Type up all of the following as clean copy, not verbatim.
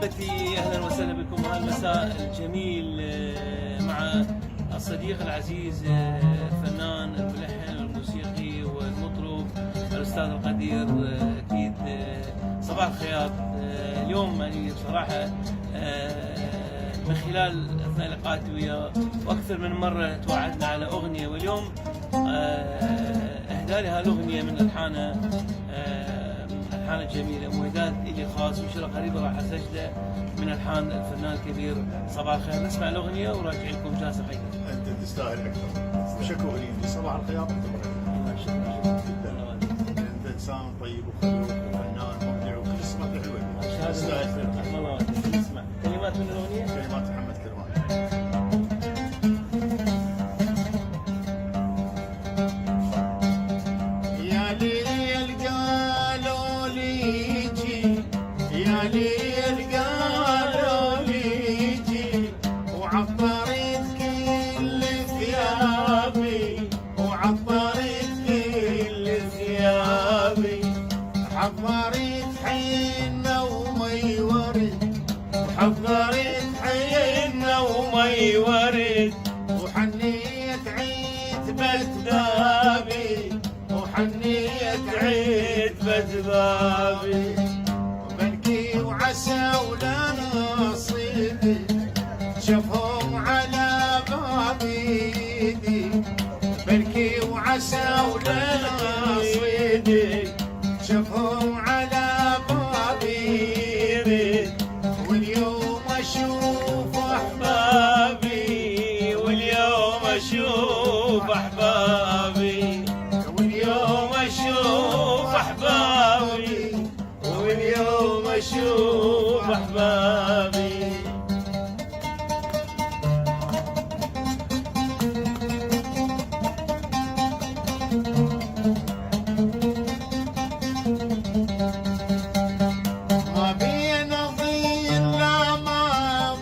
أحبتي، أهلا وسهلا بكم هالمساء الجميل مع الصديق العزيز الفنان الملحن والموسيقي والمطرب الأستاذ القدير أكيد صباح الخير. اليوم يعني بصراحة من خلال أثناء لقائي وياه وأكثر من مرة توعدنا على أغنية، واليوم أهدى لي هالأغنية من ألحانه ألحان جميلة، مهدات إلي خاص، وإن شاء الله قريبا راح أسجله من ألحان الفنان الكبير صباح الخير. نسمع الأغنية وراجع لكم جاسة حقيقة. أنت تستاهل أكثر، وشكو أغنية صباح الخير. أنت إنسان طيب وخلوق وفنان مبدع وكل صفات حلوة. تستاهل. الله نسمع كلمات من الأغنية. كلمات محمد كرمان. يا ليل قالوا لي جي، يا ليل قالوا لي جي، وعطرت كل ثيابي، وعطرت كل ثيابي، حضرت حنة ومي ورد، وحضرت حنة ومي ورد، وحنيت عتبة بابي، وحنيت عتبة بابي، وبلكي وعسى ولا نصيبي شافهم على بابي، بلكي وعسى ولا نصيبي شافهم على بابي، واليوم اشوف احبابي، واليوم اشوف احبابي، واليوم اشوف احبابي، واليوم اشوف احبابي. ما بين ظل ما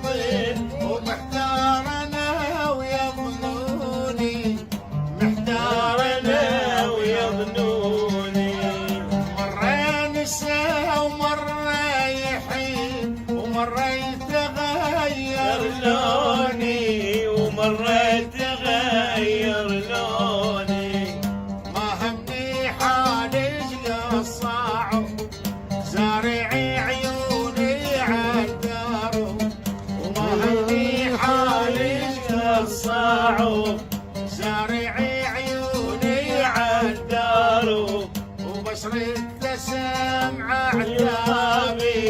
ظل، ومحتار انا ويظنوني، محتار انا ويظنوني، مرة نسى ومرة يحين، ومرة يتغير لوني، ومرة يتغير لوني، ما همني حالي قصاعه، زارعي عيوني عالدارو، وما همني حالي قصاعه، زارعي عيوني عالدارو، وبصرت سمع عتابي،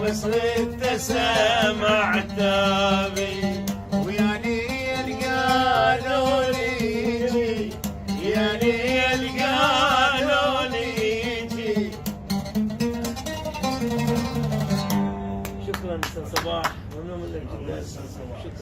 وبصرت سمع عتابي، ويا ليل قالوا لي جي، يا ليل قالوا لي جي. شكرا أستاذ صباح، ممنون منك جدا. شكرا.